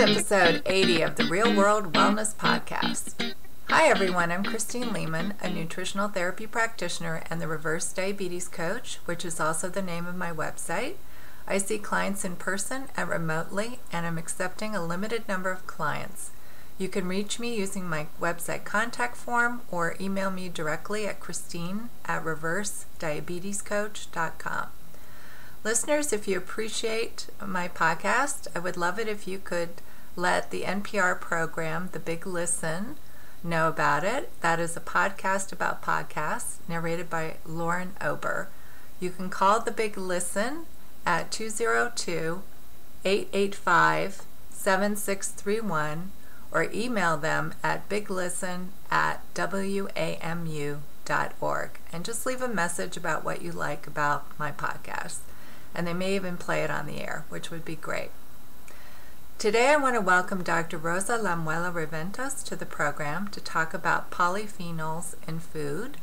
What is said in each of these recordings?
episode 80 of the Real World Wellness Podcast. Hi everyone, I'm Christine Lehman, a nutritional therapy practitioner and the reverse diabetes coach, which is also the name of my website. I see clients in person and remotely, and I'm accepting a limited number of clients. You can reach me using my website contact form or email me directly at christine@reversediabetescoach.com. Listeners, if you appreciate my podcast, I would love it if you could let the NPR program, The Big Listen, know about it. That is a podcast about podcasts narrated by Lauren Ober. You can call The Big Listen at 202-885-7631 or email them at biglisten@wamu.org and just leave a message about what you like about my podcast. And they may even play it on the air, which would be great. Today I want to welcome Dr. Rosa Lamuela Reventos to the program to talk about polyphenols in food.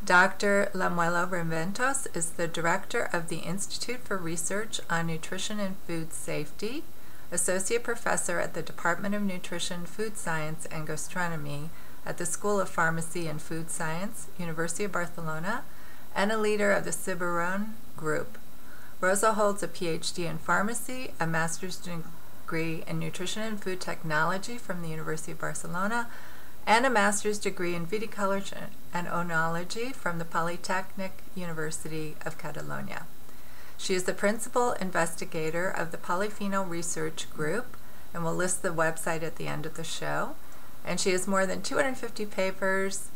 Dr. Lamuela Reventos is the director of the Institute for Research on Nutrition and Food Safety, associate professor at the Department of Nutrition, Food Science and Gastronomy at the School of Pharmacy and Food Science, University of Barcelona, and a leader of the Ciberone Group. Rosa holds a PhD in pharmacy, a master's degree in nutrition and food technology from the University of Barcelona, and a master's degree in viticulture and oenology from the Polytechnic University of Catalonia. She is the principal investigator of the Polyphenol Research Group, and will list the website at the end of the show. And she has more than 250 papers,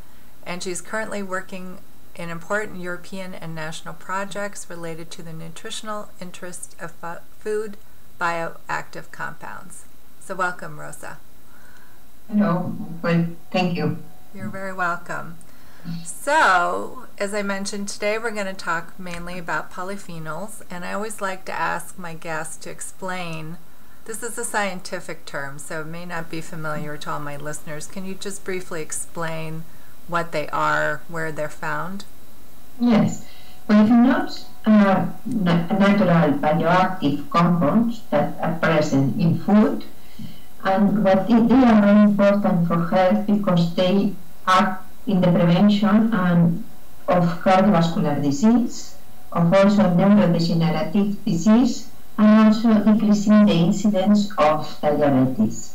and she's currently working in important European and national projects related to the nutritional interest of food bioactive compounds. So welcome, Rosa. Hello. Well, thank you. You're very welcome. So, as I mentioned, today we're going to talk mainly about polyphenols, and I always like to ask my guests to explain. This is a scientific term, so it may not be familiar to all my listeners. Can you just briefly explain what they are, where they're found? Yes. Polyphenols are natural bioactive compounds that are present in food, and they are very important for health because they act in the prevention of cardiovascular disease, of also neurodegenerative disease, and also decreasing the incidence of diabetes.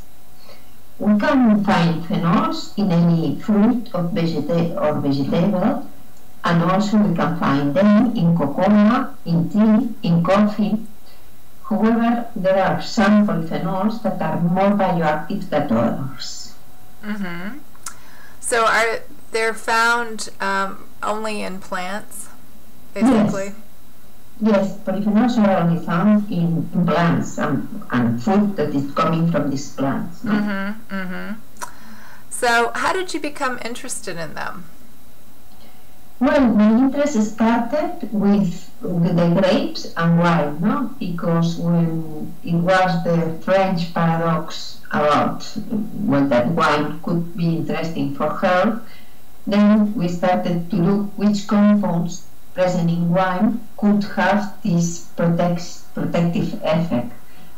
We can find phenols in any fruit or vegetable, and also we can find them in cocoa, in tea, in coffee. However, there are some polyphenols that are more bioactive than others. Mm-hmm. So they're found only in plants, basically? Yes, polyphenols are only found in plants and food that is coming from these plants. No? Mm-hmm, mm-hmm. So how did you become interested in them? Well, my interest started with the grapes and wine, no? Because when it was the French paradox about that wine could be interesting for health, then we started to look which compounds present in wine could have this protective effect.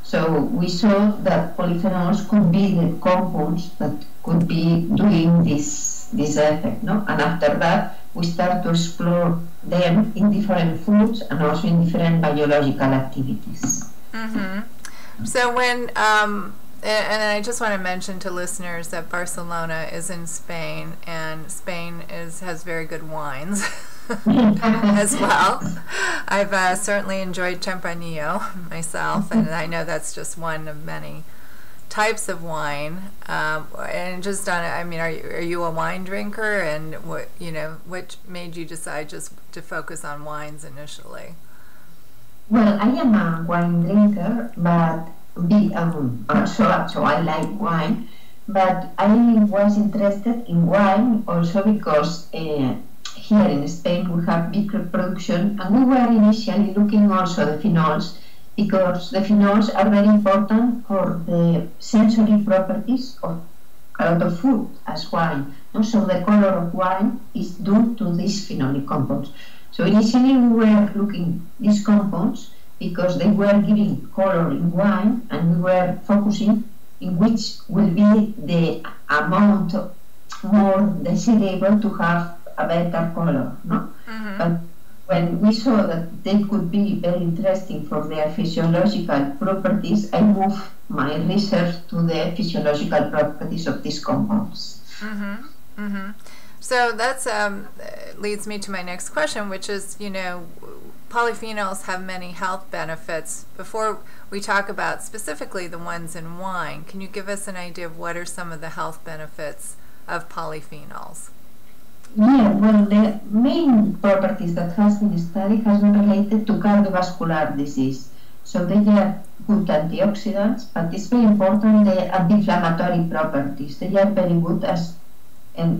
So we saw that polyphenols could be the compounds that could be doing this effect, no? And after that, we start to explore them in different foods and also in different biological activities. Mm-hmm. So when, and I just want to mention to listeners that Barcelona is in Spain, and Spain has very good wines as well. I've certainly enjoyed Tempranillo myself, and I know that's just one of many types of wine. And just on, I mean, are you a wine drinker, and what made you decide just to focus on wines initially? Well, I am a wine drinker, but so I like wine, but I was interested in wine also because here in Spain we have big production, and we were initially looking also the phenols, because the phenols are very important for the sensory properties of a lot of food as wine. So the color of wine is due to these phenolic compounds. So initially we were looking these compounds because they were giving color in wine, and we were focusing in which will be the amount more desirable to have a better color, no? Mm-hmm. But when we saw that they could be very interesting for their physiological properties, I moved my research to the physiological properties of these compounds. Mm-hmm. Mm-hmm. So that's leads me to my next question, which is, polyphenols have many health benefits. Before we talk about specifically the ones in wine, can you give us an idea of what are some of the health benefits of polyphenols? Yeah, well, the main properties that has been studied has been related to cardiovascular disease. So they are good antioxidants, but it's very important the anti-inflammatory properties. They are very good as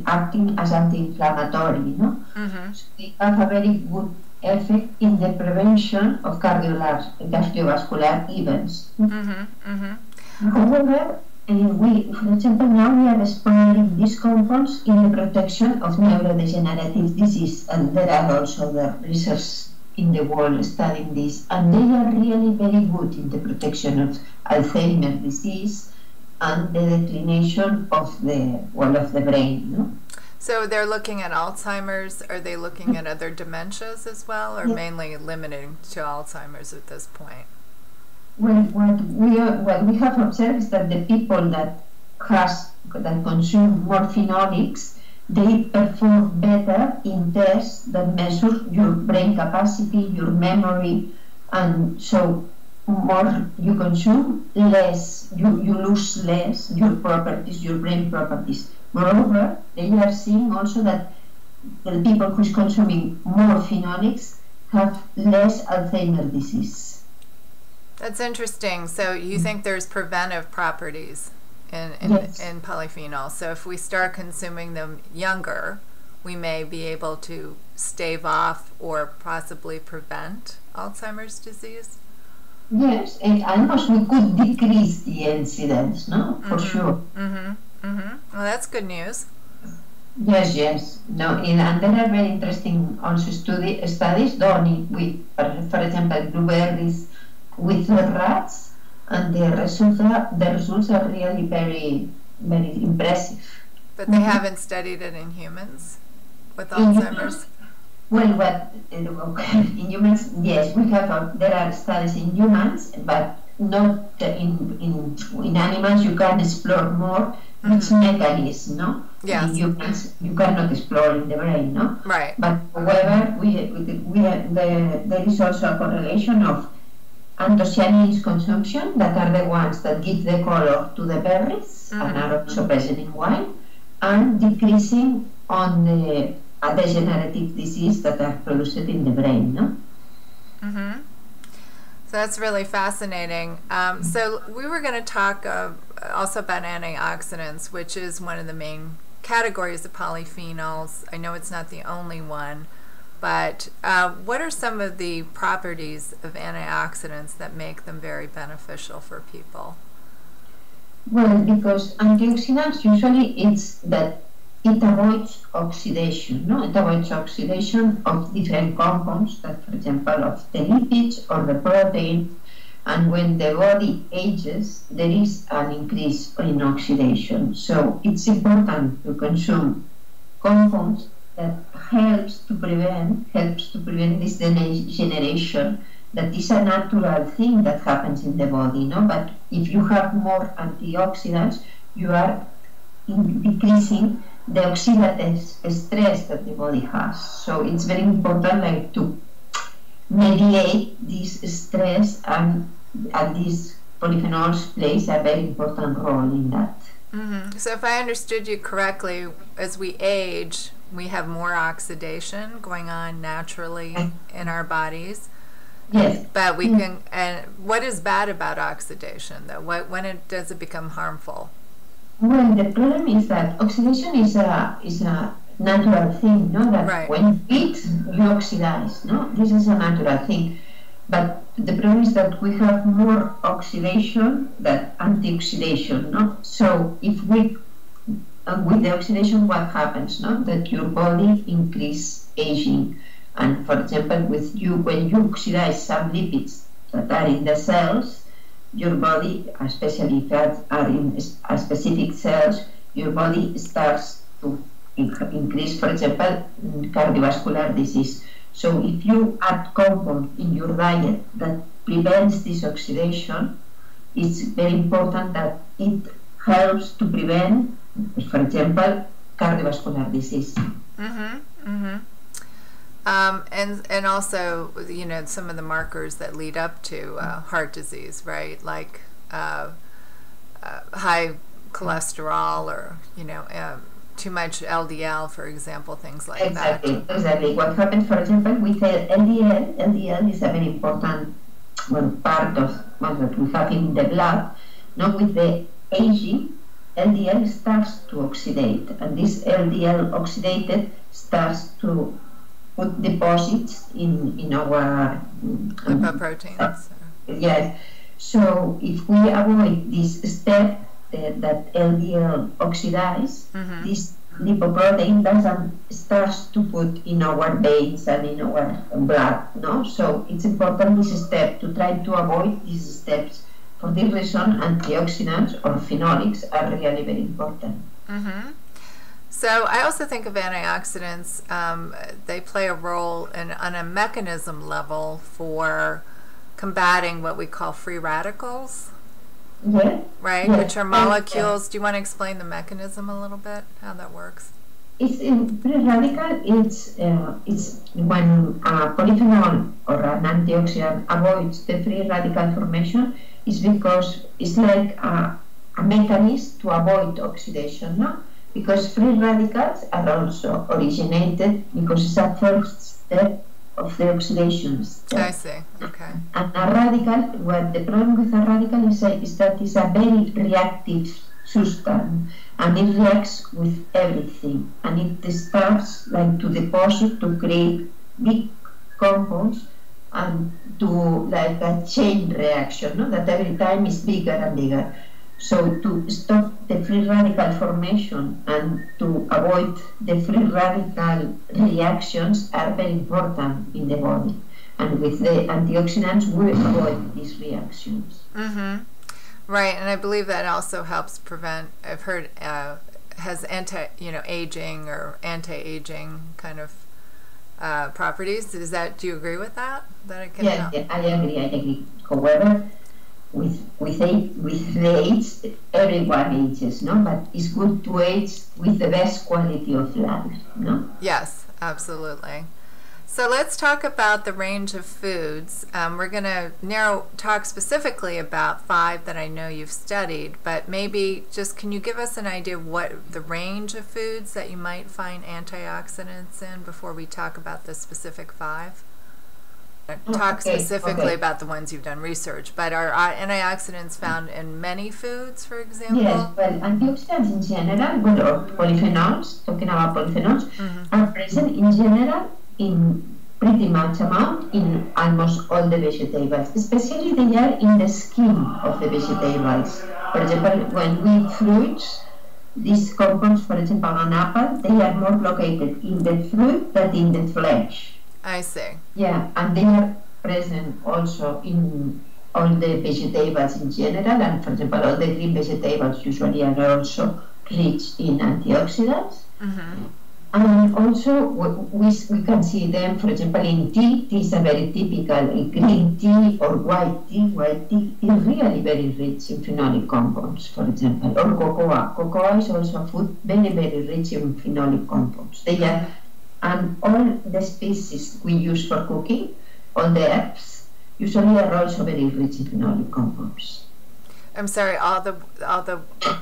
acting as anti-inflammatory, Mm-hmm. So they have a very good effect in the prevention of cardiovascular events. Mm-hmm. Mm-hmm. However, for example, now we are exploring these compounds in the protection of neurodegenerative disease, and there are also the research in the world studying this, and they are really very good in the protection of Alzheimer's disease and the declination of the brain. So they're looking at Alzheimer's. Are they looking at other dementias as well, or mainly limiting to Alzheimer's at this point? Well, what we have observed is that the people that consume more phenolics, they perform better in tests that measure your brain capacity, your memory, and so more you consume, less you lose less your properties, your brain properties. Moreover, they are seeing also that the people who is consuming more phenolics have less Alzheimer's disease. That's interesting. So you think there's preventive properties in polyphenols. So if we start consuming them younger, we may be able to stave off or possibly prevent Alzheimer's disease? Yes, and almost we could decrease the incidence, no? For sure. Mm-hmm. Mm-hmm. Well, that's good news. Yes. No, and there are very interesting also studies done with, for example, blueberries with rats, and the results are really very, very impressive. But they haven't studied it in humans with Alzheimer's? Well, in humans, yes, we have. There are studies in humans, but not in animals. You can explore more which mechanism, no? Yes. In humans, you cannot explore in the brain, no? Right. But however, there is also a correlation of anthocyanins consumption, that are the ones that give the color to the berries and are also present in wine, and decreasing on the degenerative disease that are produced in the brain, no? Mm-hmm. So that's really fascinating. So we were going to talk also about antioxidants, which is one of the main categories of polyphenols. I know it's not the only one, but what are some of the properties of antioxidants that make them very beneficial for people? Well, because antioxidants usually it's that it avoids oxidation, no? It avoids oxidation of different compounds, that, for example, of the lipids or the protein. And when the body ages, there is an increase in oxidation. So it's important to consume compounds that helps to prevent this degeneration. That is a natural thing that happens in the body, no? But if you have more antioxidants, you are decreasing the oxidative stress that the body has. So it's very important, to mediate this stress, and these polyphenols plays a very important role in that. Mm-hmm. So if I understood you correctly, as we age, we have more oxidation going on naturally in our bodies. Yes. But we can, and what is bad about oxidation though? When does it become harmful? Well, the problem is that oxidation is a natural thing, no? That right. When you eat, you oxidize, no? This is a natural thing. But the problem is that we have more oxidation than antioxidation, no? So if with the oxidation, what happens, no? That your body increase aging. And for example, when you oxidize some lipids that are in the cells, your body, especially if are in specific cells, your body starts to increase, for example, cardiovascular disease. So if you add compound in your diet that prevents this oxidation, it's very important that it helps to prevent, for example, cardiovascular disease. And also, you know, some of the markers that lead up to heart disease, right? Like high cholesterol, or, you know, too much LDL, for example, things like that. Exactly. What happens, for example, with LDL, LDL is a very important part of what we have in the blood. Now, with the aging, LDL starts to oxidate, and this LDL oxidated starts to put deposits in our lipoproteins. Yes. So if we avoid this step, that LDL oxidize, this lipoprotein doesn't starts to put in our veins and in our blood. No, so it's important this step to try to avoid these steps. For this reason, antioxidants or phenolics are really very important. So I also think of antioxidants, they play a role on a mechanism level for combating what we call free radicals. Yeah. Right? Yeah. Which are molecules. Do you want to explain the mechanism a little bit, how that works? It's free radical. It's when a polyphenol or an antioxidant avoids the free radical formation, is because it's like a mechanism to avoid oxidation, no? Because free radicals are also originated because it's a first step of the oxidation step. I see. Okay. And a radical, what the problem with a radical is that it's a very reactive substance, and it reacts with everything, and it starts like to deposit, to create big compounds, and to like a chain reaction, no? That every time is bigger and bigger. So to stop the free radical formation and to avoid the free radical reactions are very important in the body. And with the antioxidants, we avoid these reactions. Right, and I believe that also helps prevent, I've heard, has aging or anti-aging kind of properties. Is that, do you agree with that? That it can help? Yeah, I agree. However, with the age, everyone ages, no? But it's good to age with the best quality of life, no? Yes, absolutely. So let's talk about the range of foods. We're going to talk specifically about 5 that I know you've studied, but maybe just can you give us an idea of what the range of foods that you might find antioxidants in before we talk about the specific 5? Talk specifically about the ones you've done research, but are antioxidants found in many foods, for example? Yes, well, antioxidants in general, or polyphenols, talking about polyphenols, are present in general in pretty much amount in almost all the vegetables, especially they are in the skin of the vegetables. For example, when we eat fruits, these compounds, for example, an apple, they are more located in the fruit than in the flesh. I see. Yeah, and they are present also in all the vegetables in general, and for example, all the green vegetables usually are also rich in antioxidants. And also, we can see them, for example, in tea. Tea is a very typical green tea or white tea. White tea is really very rich in phenolic compounds, for example. Or cocoa. Cocoa is also a food very, very rich in phenolic compounds. They are, and all the species we use for cooking, all the herbs, usually are also very rich in phenolic compounds. I'm sorry, all the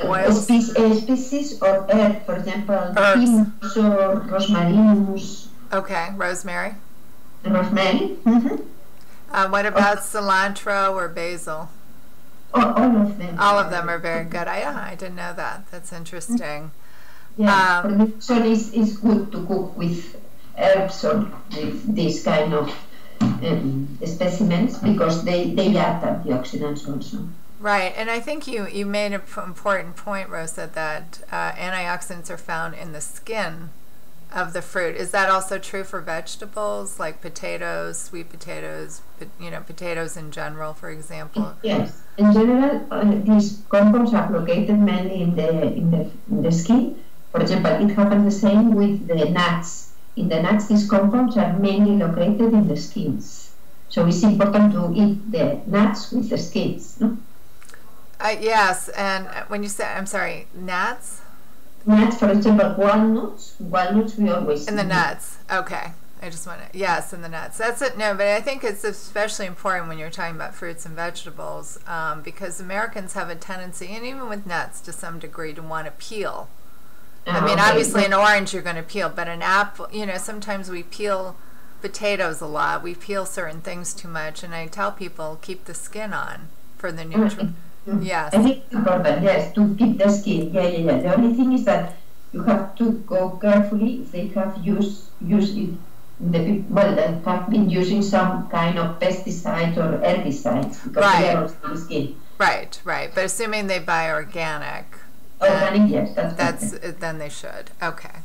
oils? Species or herb, for example, pinus or rosmarinus. Okay, rosemary. Rosemary. What about cilantro or basil? All of them. All of them are very good. I didn't know that. That's interesting. Yeah, so it's good to cook with herbs or with this kind of specimens because they add antioxidants also. Right, and I think you made an important point, Rosa, that antioxidants are found in the skin of the fruit. Is that also true for vegetables like potatoes, sweet potatoes, potatoes in general, for example? Yes. In general, these compounds are located mainly in the skin. For example, it happens the same with the nuts. In the nuts, these compounds are mainly located in the skins. So it's important to eat the nuts with the skins, no? Yes, and when you say, I'm sorry, nuts? Nuts, for example, walnuts we always in the nuts. Okay, I just want to, yes, in the nuts. That's it. No, but I think it's especially important when you're talking about fruits and vegetables, because Americans have a tendency, and even with nuts to some degree, to want to peel. I mean, obviously an orange you're going to peel, but an apple, sometimes we peel potatoes a lot. We peel certain things too much, and I tell people keep the skin on for the nutrients. Yes. I think it's important, yes, to keep the skin. Yeah. The only thing is that you have to go carefully if they have used it. They have been using some kind of pesticides or herbicides because they are on the skin. Right. But assuming they buy organic. Yes, then they should. Okay.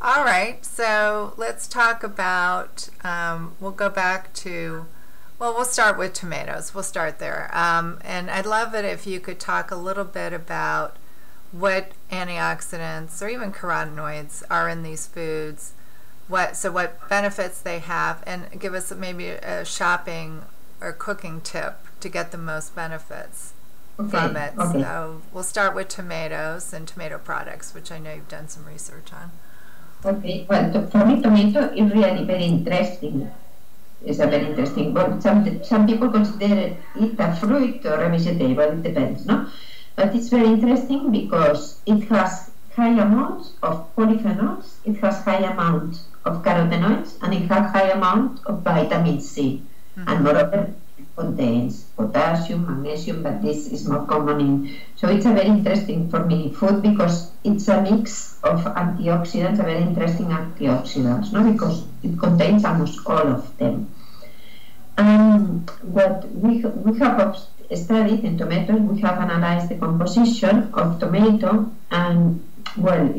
All right. So let's talk about. We'll go back to. Well, we'll start with tomatoes. We'll start there. And I'd love it if you could talk a little bit about what antioxidants or even carotenoids are in these foods, what benefits they have, and give us maybe a shopping or cooking tip to get the most benefits from it. Okay. So we'll start with tomatoes and tomato products, which I know you've done some research on. Okay. Well, for me, tomato is really very interesting. It's a very interesting, but some people consider it a fruit or a vegetable, it depends, no? But it's very interesting because it has high amounts of polyphenols, it has high amounts of carotenoids, and it has high amount of vitamin C. And moreover, it contains potassium, magnesium, but this is more common in. So it's a very interesting for me food because it's a mix of antioxidants, a very interesting antioxidants, no? Because it contains almost all of them. And what we have studied in tomatoes, we have analyzed the composition of tomato, and well,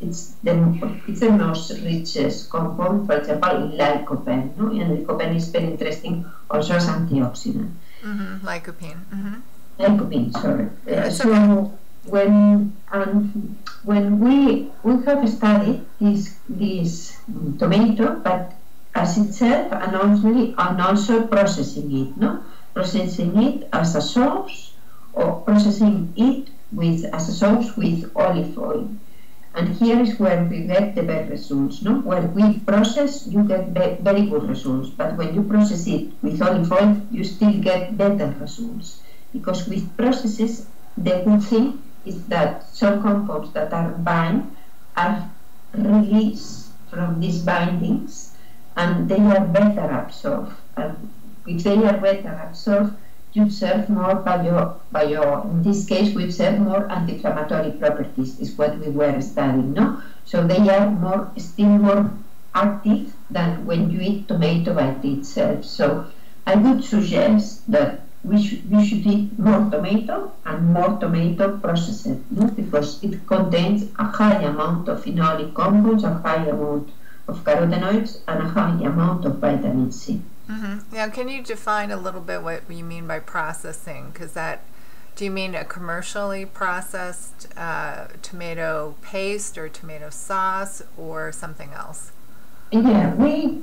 it's the most richest compound, for example, in lycopene, no? And lycopene is very interesting also as antioxidant. Lycopene. Lycopene, sorry. So when we have studied this tomato, but as itself and also processing it, no? Processing it as a sauce or processing it as a sauce with olive oil. And here is where we get the best results, no? When we process, you get very good results, but when you process it with olive oil, you still get better results. Because with processes, the good thing is that some compounds that are bound are released from these bindings, and they are better absorbed. And if they are better absorbed, you serve more by your in this case we serve more anti-inflammatory properties is what we were studying, no? So they are still more active than when you eat tomato by itself. So I would suggest that we should eat more tomato and more tomato processed, no? Because it contains a high amount of phenolic compounds, a high amount of carotenoids, and a high amount of vitamin C. Now, can you define a little bit what you mean by processing? Because do you mean a commercially processed tomato paste or tomato sauce or something else? Yeah, we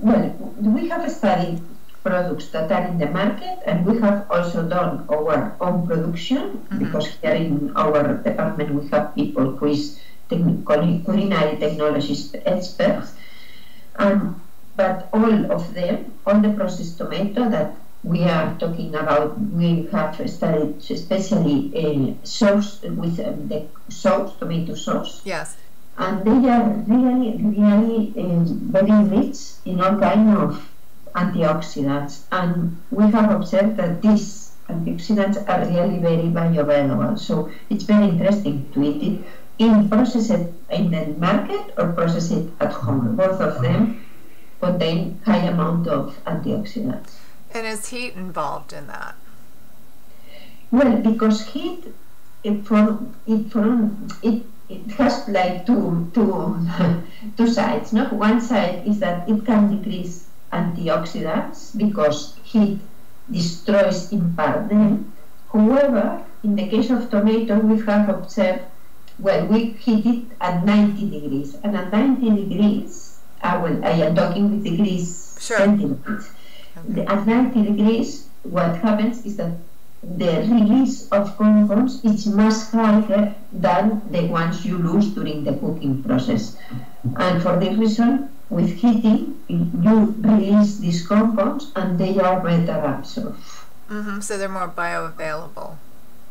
have studied products that are in the market, and we have also done our own production, because here in our department we have people who is culinary technologist experts. But all of them, all the processed tomato that we are talking about, we have studied especially sauce with the sauce, tomato sauce. Yes. And they are really very rich in all kinds of antioxidants. And we have observed that these antioxidants are really very bioavailable. So it's very interesting to eat it process it in the market or process it at home. Both of them contain high amount of antioxidants. And is heat involved in that? Well, because heat, it it has like two sides. No? One side is that it can decrease antioxidants because heat destroys in part them. However, in the case of tomato, we have observed, well, we heat it at 90 degrees, and at 90 degrees, I am talking with degrees centigrade. Okay. At 90 degrees, what happens is that the release of compounds is much higher than the ones you lose during the cooking process. And for this reason, with heating, you release these compounds and they are better absorbed. So they're more bioavailable.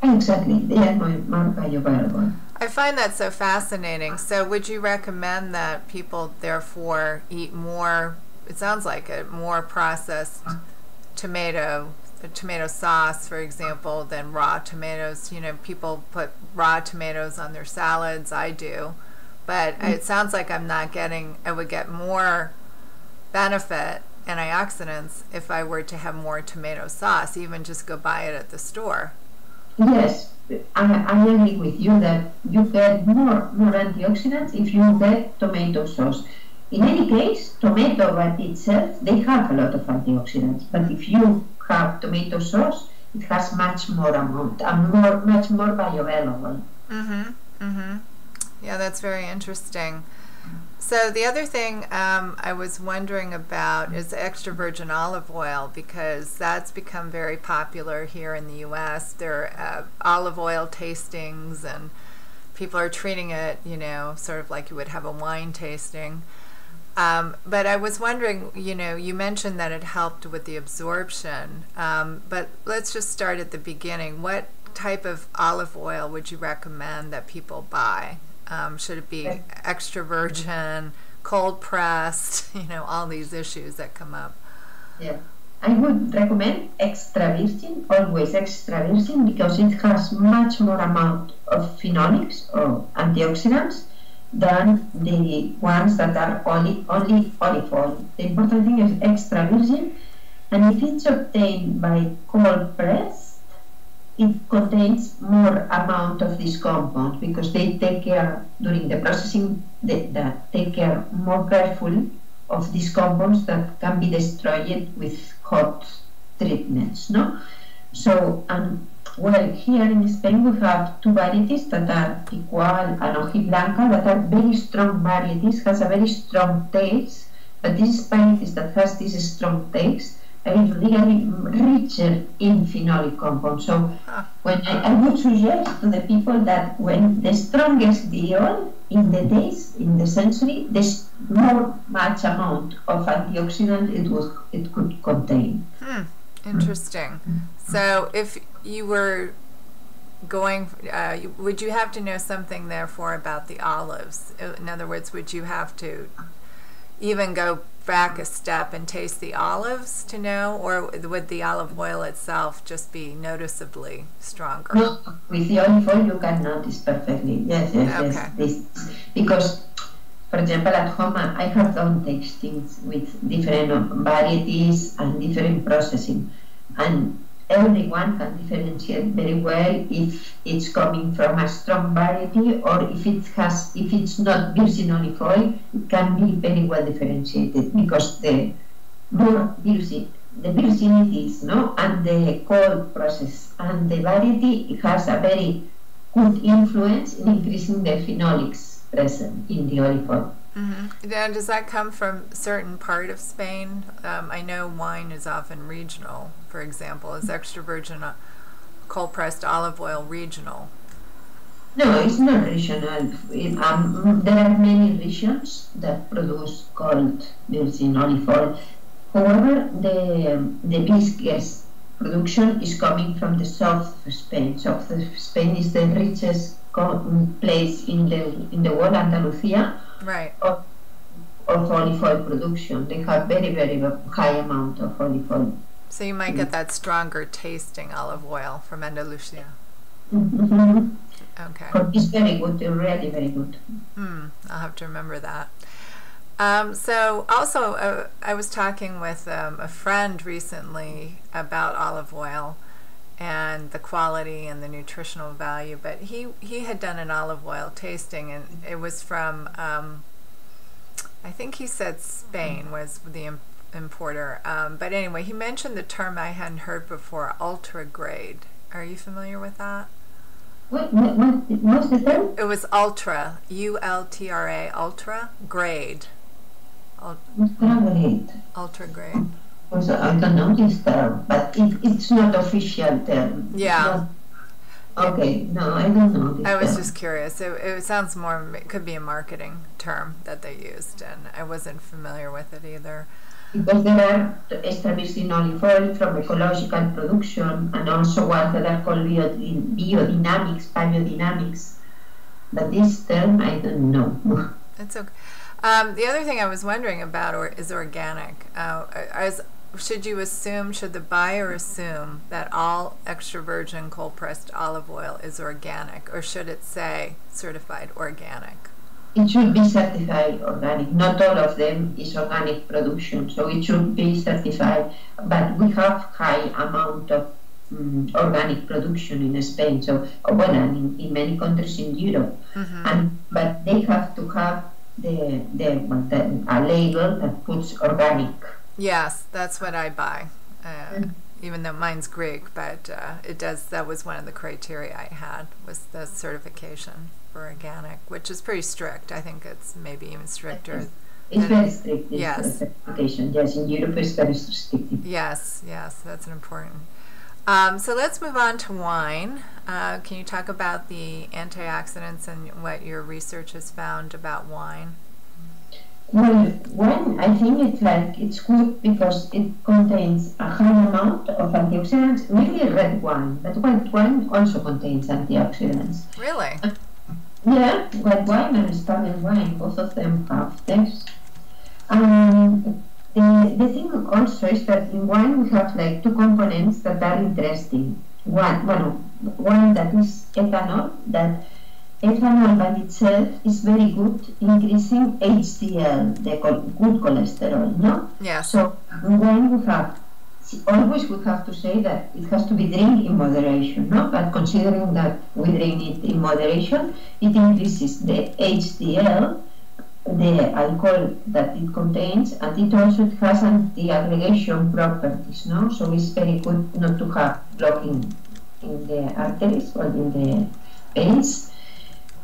Exactly, they are more bioavailable. I find that so fascinating. So would you recommend that people therefore eat more, it sounds like it, more processed tomato sauce, for example, than raw tomatoes? You know, people put raw tomatoes on their salads. I do. But it sounds like I would get more benefit, antioxidants, if I were to have more tomato sauce, even just go buy it at the store. Yes, I agree with you that you get more antioxidants if you get tomato sauce. In any case, tomato by itself, they have a lot of antioxidants, but if you have tomato sauce, it has much more amount and much more bioavailable. Yeah, that's very interesting. So the other thing I was wondering about is extra virgin olive oil, because that's become very popular here in the U.S. There are olive oil tastings, and people are treating it, you know, sort of like you would have a wine tasting. But I was wondering, you know, you mentioned that it helped with the absorption, but let's just start at the beginning. What type of olive oil would you recommend that people buy? Should it be extra virgin, cold pressed, you know, all these issues that come up? Yeah, I would recommend extra virgin, always extra virgin, because it has much more amount of phenolics or antioxidants than the ones that are only olive oil. The important thing is extra virgin, and if it's obtained by cold press, it contains more amount of this compound, because they take care during the processing, that take care more careful of these compounds that can be destroyed with hot treatments, no? So, well, here in Spain we have two varieties that are Picual and Hojiblanca, that are very strong varieties, has a very strong taste, but these varieties that has this strong taste are really richer in phenolic compounds. So when I would suggest to the people that when the strongest the oil in the taste, in the sensory, there's much amount of antioxidant it could contain. Interesting. So if you were going, would you have to know something therefore about the olives? In other words, would you have to even go back a step and taste the olives to know, or would the olive oil itself just be noticeably stronger? No, with the olive oil you can notice perfectly. Yes, Okay. yes. Because, for example, at home I have done tastings with different varieties and different processing, and everyone can differentiate very well if it's coming from a strong variety, or if it's not virgin olive oil. It can be very well differentiated, because the more virginities, no, and the cold process and the variety, it has a very good influence in increasing the phenolics present in the olive oil. Now, does that come from a certain part of Spain? I know wine is often regional, for example. Is extra virgin cold pressed olive oil regional? No, it's not regional. There are many regions that produce cold virgin olive oil. However, the biggest production is coming from the south of Spain. South of Spain is the richest place in the world, Andalusia. Right. Of olive oil production. They have very, very high amount of olive oil. So you might get that stronger tasting olive oil from Andalusia. Okay. It's very good, really very good. I'll have to remember that. So also, I was talking with a friend recently about olive oil, and the quality and the nutritional value. But he had done an olive oil tasting, and it was from, I think he said Spain was the importer. But anyway, he mentioned the term I hadn't heard before, ultra grade. Are you familiar with that? What's the term? It was ultra, ULTRA, ultra grade. Ultra grade. Ultra grade. Also, I don't know this term, but it's not official term. Yeah. Okay, no, I don't know this I was term. just curious. It sounds more, it could be a marketing term that they used, and I wasn't familiar with it either. Because there are established in olive oil from ecological production, and also ones that are called biodynamics, paleodynamics. But this term, I don't know. It's okay. The other thing I was wondering about is organic. Should the buyer assume that all extra virgin cold pressed olive oil is organic, or should it say certified organic? It should be certified organic. Not all of them is organic production, so it should be certified. But we have high amount of organic production in Spain, so and in many countries in Europe. But they have to have a label that puts organic. Yes, that's what I buy. Even though mine's Greek, but it does. That was one of the criteria I had, was the certification for organic, which is pretty strict. I think it's maybe even stricter. It's very strict. Yes. Certification. Yes, in Europe it's very strict. Yes, that's an important. So let's move on to wine. Can you talk about the antioxidants and what your research has found about wine? Well, wine, I think it's good because it contains a high amount of antioxidants, mainly red wine, but white wine also contains antioxidants. Really? Yeah, white wine and Spanish wine, both of them have this. The thing also is that in wine we have like two components that are interesting. One that is ethanol, that ethanol by itself is very good increasing HDL, the good cholesterol, no? Yes. So when we have, always we have to say that it has to be drink in moderation, no? But considering that we drink it in moderation, it increases the HDL, the alcohol that it contains, and it also has anti-aggregation properties, no? So it's very good not to have blocking in the arteries or in the veins.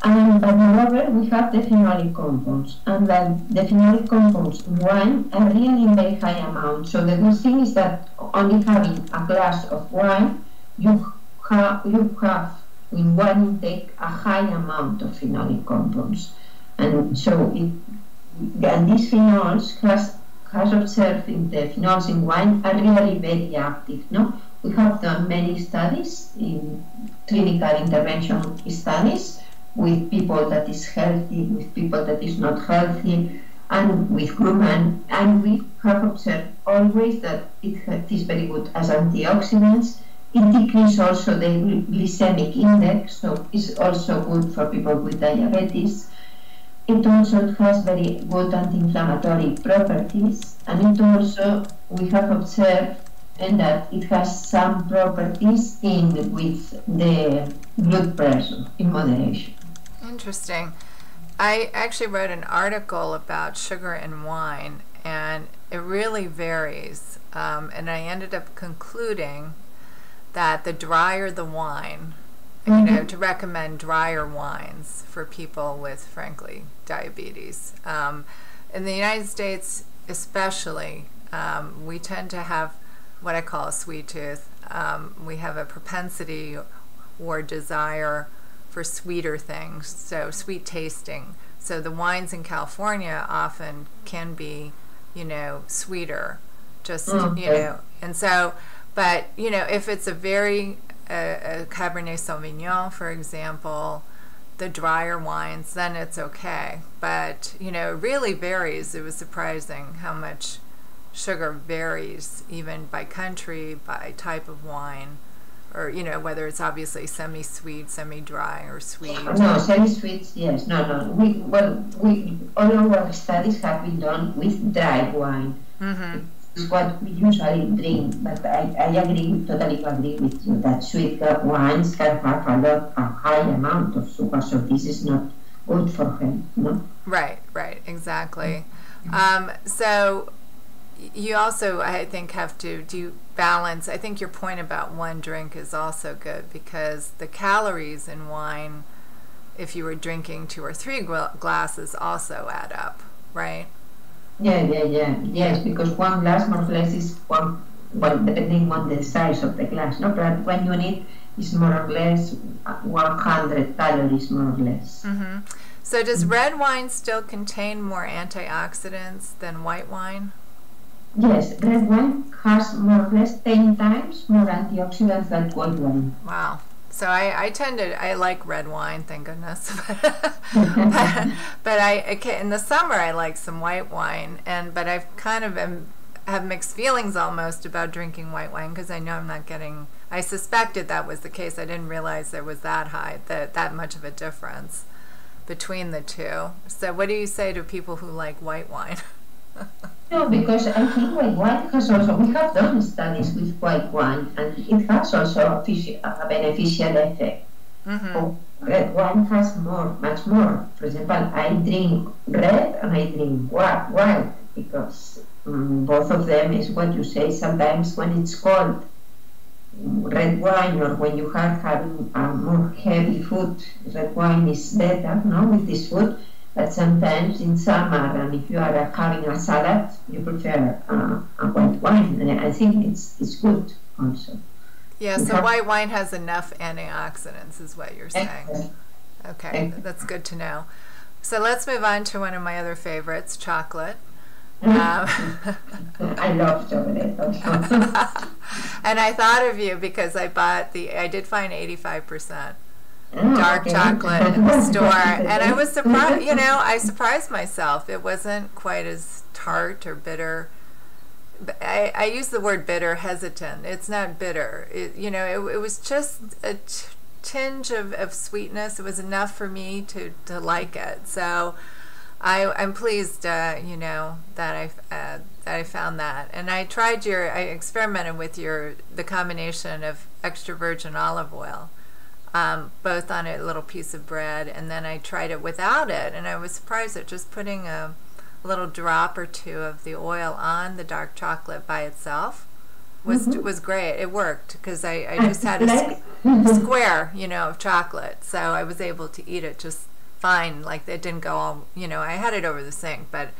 But moreover, we have the phenolic compounds, and the phenolic compounds in wine are really in very high amounts. So the good thing is that only having a glass of wine, you have in one intake a high amount of phenolic compounds. And so these phenols has observed in the phenols in wine are really very active, no? We have done many studies, in clinical intervention studies, with people that is healthy, with people that is not healthy, and with women, and we have observed always that it is very good as antioxidants. It decreases also the glycemic index, so it's also good for people with diabetes. It also has very good anti-inflammatory properties, and it also, we have observed that it has some properties with the blood pressure in moderation. Interesting. I actually wrote an article about sugar in wine, and it really varies. And I ended up concluding that the drier the wine, to recommend drier wines for people with, frankly, diabetes. In the United States especially, we tend to have what I call a sweet tooth. We have a propensity or desire for sweeter things, so sweet tasting. So the wines in California often can be, sweeter, and so, but, if it's a very, a Cabernet Sauvignon, for example, the drier wines, then it's okay. But, it really varies. It was surprising how much sugar varies, even by country, by type of wine, or whether it's obviously semi-sweet, semi-dry, or sweet. No, semi-sweet, yes. No. All our studies have been done with dry wine. is what we usually drink. But totally agree with you that sweet wines can have a high amount of sugar, so this is not good for health, no? Right, exactly. So you also, I think, have to do balance. I think your point about one drink is also good, because the calories in wine, if you were drinking 2 or 3 glasses, also add up, right? Yes, because one glass more or less is one, well, depending on the size of the glass, no? But one unit is more or less 100 calories, more or less. Mm-hmm. So does red wine still contain more antioxidants than white wine? Yes, red wine has more or less 10 times more antioxidants than white wine. Wow. So I like red wine, thank goodness. but in the summer I like some white wine, but I've kind of have mixed feelings almost about drinking white wine, because I know I'm not getting, I suspected that was the case. I didn't realize there was that much of a difference between the two. So what do you say to people who like white wine? No, because I think white wine has also, we have done studies with white wine, and it has also a beneficial effect. Mm-hmm. Red wine has much more. For example, I drink red and I drink white, because both of them is what you say. Sometimes when it's cold, red wine, or when you are having a more heavy food, red wine is better, no, with this food. But sometimes in summer, and if you are having a salad, you prefer a white wine, and I think it's good also. Yeah, so white wine has enough antioxidants, is what you're saying. Okay, that's good to know. So let's move on to one of my other favorites, chocolate. I love chocolate also. And I thought of you because I did find 85% dark chocolate in the store, and I was surprised. I surprised myself. It wasn't quite as tart or bitter. I use the word bitter hesitant. It's not bitter. It was just a tinge of sweetness. It was enough for me to like it. So I'm pleased, that I found that. And I experimented with the combination of extra virgin olive oil, both on a little piece of bread, and then I tried it without it, and I was surprised at just putting a little drop or two of the oil on the dark chocolate by itself was great. It worked, because I just had a square, of chocolate, so I was able to eat it just fine. Like, it didn't go all, I had it over the sink, but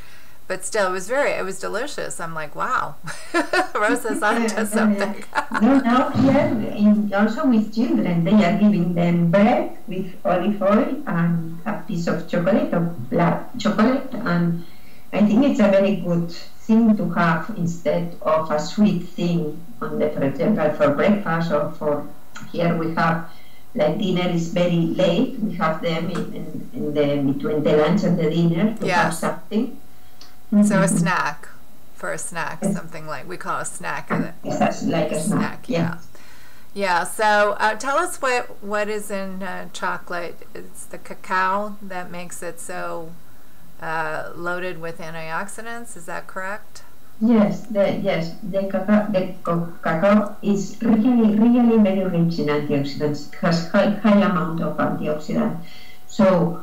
still, it was delicious. I'm like, wow, Rosa's onto something. Also with children, they are giving them bread with olive oil and a piece of chocolate, or black chocolate, and I think it's a very good thing to have instead of a sweet thing for example, for breakfast, or for, here we have, like, dinner is very late, we have them in between the lunch and the dinner to have something. So a snack, something like, we call a snack. It's like a snack, Yeah, so tell us what is in chocolate. It's the cacao that makes it so loaded with antioxidants, is that correct? Yes, the cacao is really, really very rich in antioxidants. It has high amount of antioxidants. So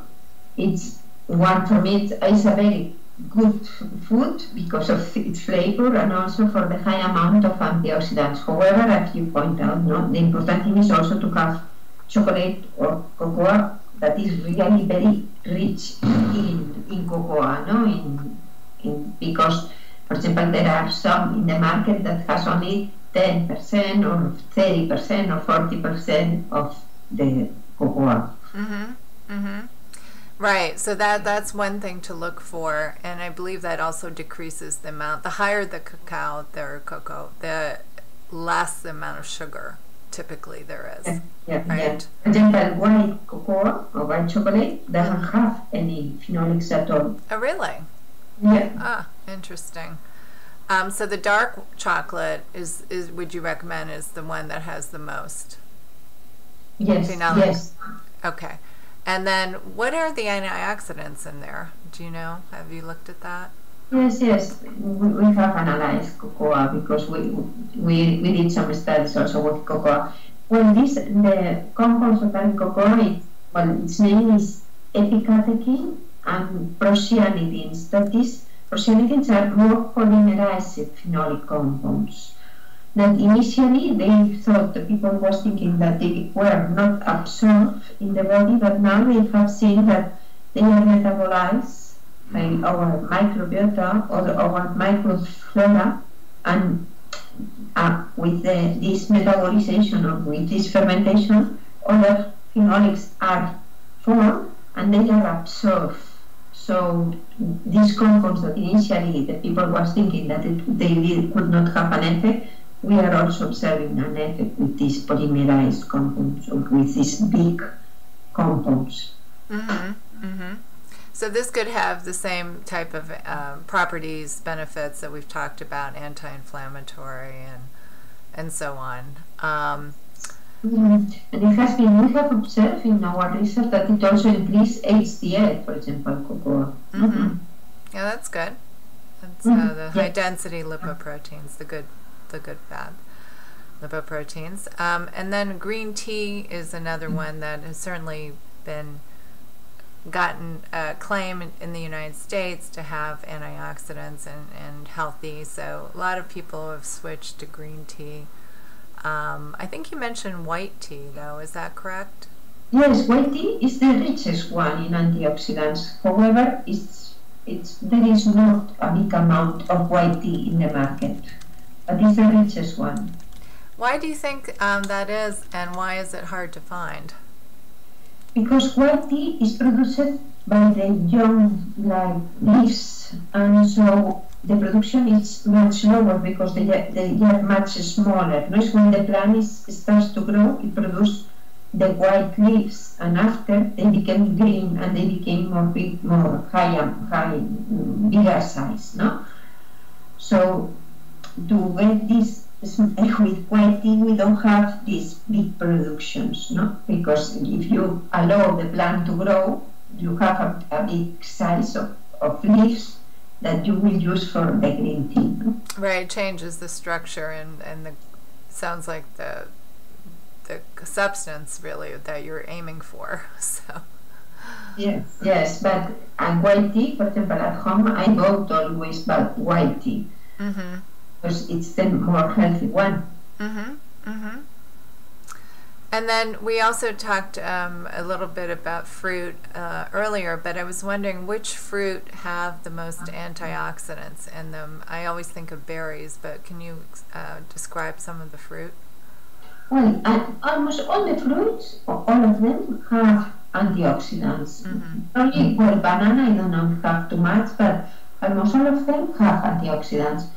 it's one, for me, it's a very good food because of its flavor, and also for the high amount of antioxidants. However, as you point out, the important thing is also to have chocolate or cocoa that is really very rich in cocoa, because, for example, there are some in the market that has only 10% or 30% or 40% of the cocoa. Right, so that's one thing to look for, and I believe that also decreases the amount. The higher the cacao, the cocoa, the less the amount of sugar typically there is. Right? For example, white cocoa or white chocolate doesn't have any phenolics at all. Oh, really? Yeah. Ah, interesting. So the dark chocolate is would you recommend, is the one that has the most? Yes. phenolics? Yes. Okay. And then what are the antioxidants in there? Do you know? Have you looked at that? Yes, yes, we have analyzed cocoa because we did some studies also with cocoa. Well, the compounds that are in cocoa, its name is epicatechin and procyanidins. That is, procyanidins are more polymerized phenolic compounds. That initially they thought the people was thinking that they were not absorbed in the body, but now they have seen that they are metabolized by our microbiota or our microflora, and with this metabolization or with this fermentation, other phenolics are formed and they are absorbed. So these compounds that initially the people was thinking that could not have an effect, we are also observing an effect with these polymerized compounds or with these big compounds. Mm-hmm. Mm-hmm. So this could have the same type of properties, benefits that we've talked about, anti-inflammatory and so on. And it has been, we have observed in our research that it also increases HDL, for example, cocoa. Mm-hmm. Yeah, that's good. That's the high density lipoproteins, the good bad lipoproteins. And then green tea is another one that has certainly gotten a claim in the United States to have antioxidants and healthy. So a lot of people have switched to green tea. I think you mentioned white tea, though. Is that correct? Yes, white tea is the richest one in antioxidants. However, there is not a big amount of white tea in the market, but it's the richest one. Why do you think that is, and why is it hard to find? Because white tea is produced by the young leaves, and so the production is much lower because they are much smaller. Notice when the plant starts to grow, it produces the white leaves, and after they became green and they became more bigger size. No, so to get this with white tea, we don't have these big productions, no? Because if you allow the plant to grow, you have a big size of leaves that you will use for the green tea. No? Right, changes the structure and the sounds like the substance really that you're aiming for. So yes, but white tea, for example, at home I bought always white tea. Mm-hmm. Because it's the more healthy one. Mm-hmm. Mm-hmm. And then we also talked a little bit about fruit earlier, but I was wondering which fruit have the most antioxidants in them. I always think of berries, but can you describe some of the fruit? Well, almost all the fruits, all of them have antioxidants. Mm-hmm. Only, well, banana I don't know have too much, but almost all of them have antioxidants.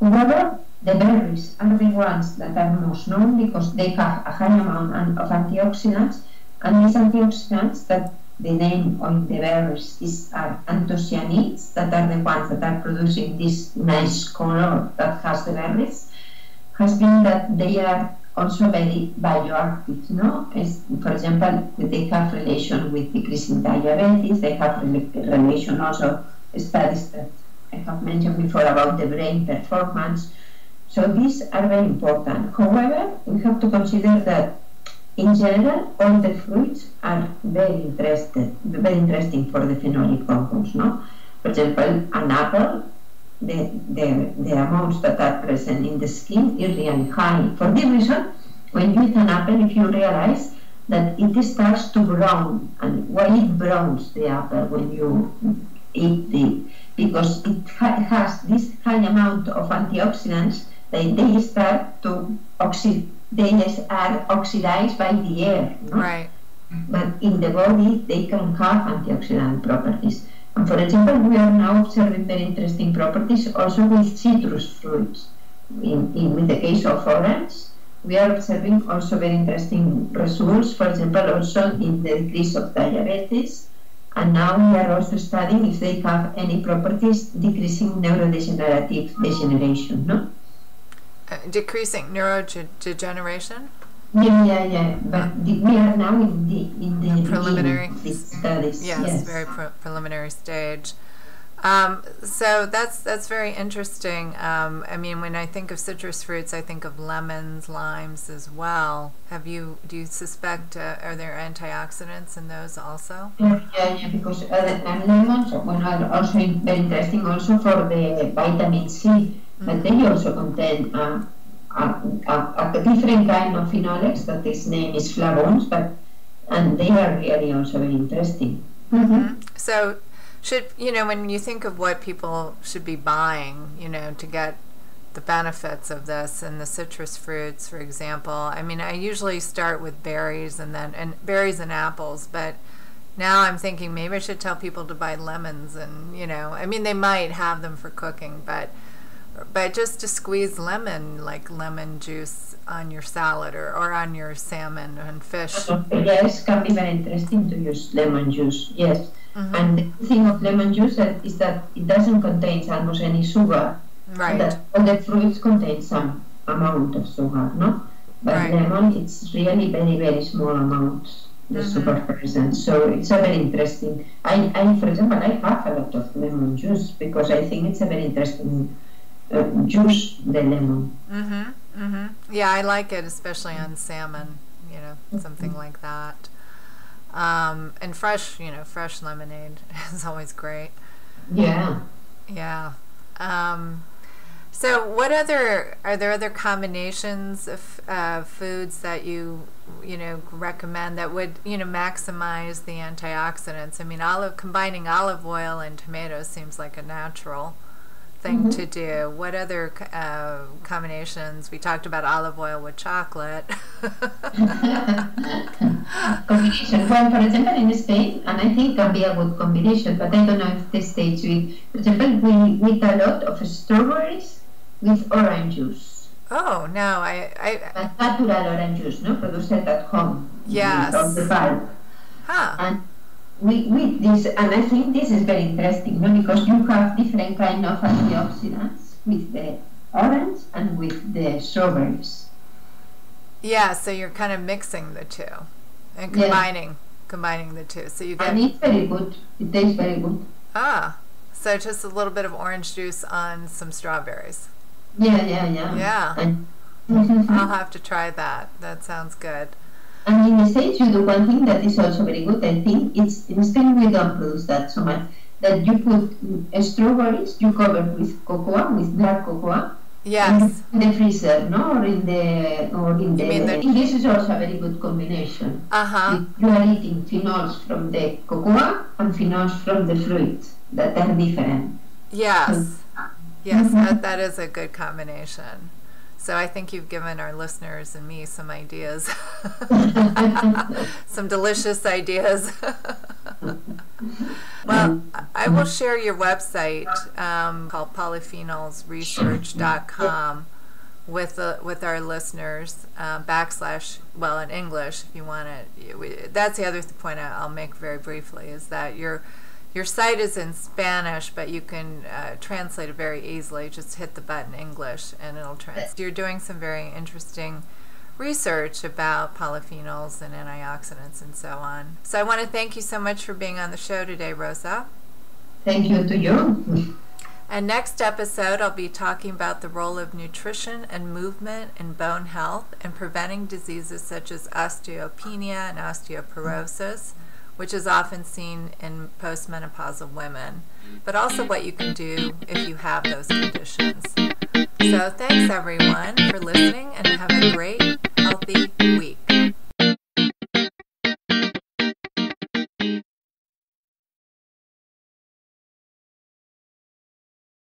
However, the berries are the ones that are most known because they have a high amount of antioxidants, and these antioxidants that the name of the berries are anthocyanins, that are the ones that are producing this nice color that has the berries, has been that they are also very bioactive, no? For example, they have relation with decreasing diabetes, they have relation also studies that I have mentioned before about the brain performance. So these are very important. However, we have to consider that in general, all the fruits are very interesting for the phenolic compounds, no? For example, an apple, the amounts that are present in the skin is really high. For this reason, when you eat an apple, if you realize that it starts to brown, and why it browns the apple when you eat it? Because it has this high amount of antioxidants that they start to they are oxidized by the air. No? Right. But in the body, they can have antioxidant properties. And for example, we are now observing very interesting properties also with citrus fruits. With the case of orange, we are observing also very interesting results, for example, also in the decrease of diabetes. And now we are also studying if they have any properties decreasing neurodegenerative degeneration, no? Decreasing neurodegeneration? Yeah. But we are now in the preliminary studies. Yes, very preliminary stage. So that's very interesting. I mean, when I think of citrus fruits, I think of lemons, limes as well. Do you suspect, are there antioxidants in those also? Yeah, because and lemons are also very interesting also for the vitamin C, but they also contain a different kind of phenolics that its name is flavones, and they are really also very interesting. So when you think of what people should be buying, to get the benefits of this and the citrus fruits, for example, I mean, I usually start with berries and berries and apples, but now I'm thinking maybe I should tell people to buy lemons and, I mean, they might have them for cooking, but just to squeeze lemon juice on your salad or on your salmon and fish. Yes, can be very interesting to use lemon juice, yes. And the thing of lemon juice is that it doesn't contain almost any sugar. Right. That all the fruits contain some amount of sugar, no? But lemon, it's really very, very small amounts, the sugar present. So it's a very interesting. I, for example, I have a lot of lemon juice because I think it's a very interesting juice, the lemon. Yeah, I like it, especially on salmon, something like that. And fresh lemonade is always great. Yeah. Yeah. So are there other combinations of foods that you recommend that would, maximize the antioxidants? I mean, combining olive oil and tomatoes seems like a natural thing to do. What other combinations? We talked about olive oil with chocolate. Combination. Well, for example, in Spain, and I think can be a good combination, but I don't know if the States will. For example, we eat a lot of strawberries with orange juice. Oh no, natural orange juice, no, produced at home. Yes. From the bulb. Huh. And we this, and I think this is very interesting, no, because you have different kind of antioxidants with the orange and with the strawberries. Yeah, so you're kind of mixing the two and combining the two. So you get. And it's very good. It tastes very good. So just a little bit of orange juice on some strawberries. Yeah. I'll have to try that. That sounds good. And in the States, you do one thing that is also very good. I think it's in Spain we don't produce that so much. That you put strawberries, you cover with cocoa, with black cocoa. Yes. In the freezer, no, or in the. This is also a very good combination. You are eating phenols from the cocoa and phenols from the fruit that are different. Yes. Yes, that is a good combination. So I think you've given our listeners and me some ideas, some delicious ideas. Well, I will share your website called polyphenolsresearch.com with our listeners, / in English if you want it. That's the other point I'll make very briefly, is that your site is in Spanish, but you can translate it very easily. Just hit the button English and it'll translate. You're doing some very interesting research about polyphenols and antioxidants and so on. So I want to thank you so much for being on the show today, Rosa. Thank you to you. And next episode, I'll be talking about the role of nutrition and movement in bone health and preventing diseases such as osteopenia and osteoporosis, which is often seen in post-menopausal women, but also what you can do if you have those conditions. So thanks everyone for listening, and have a great, healthy week.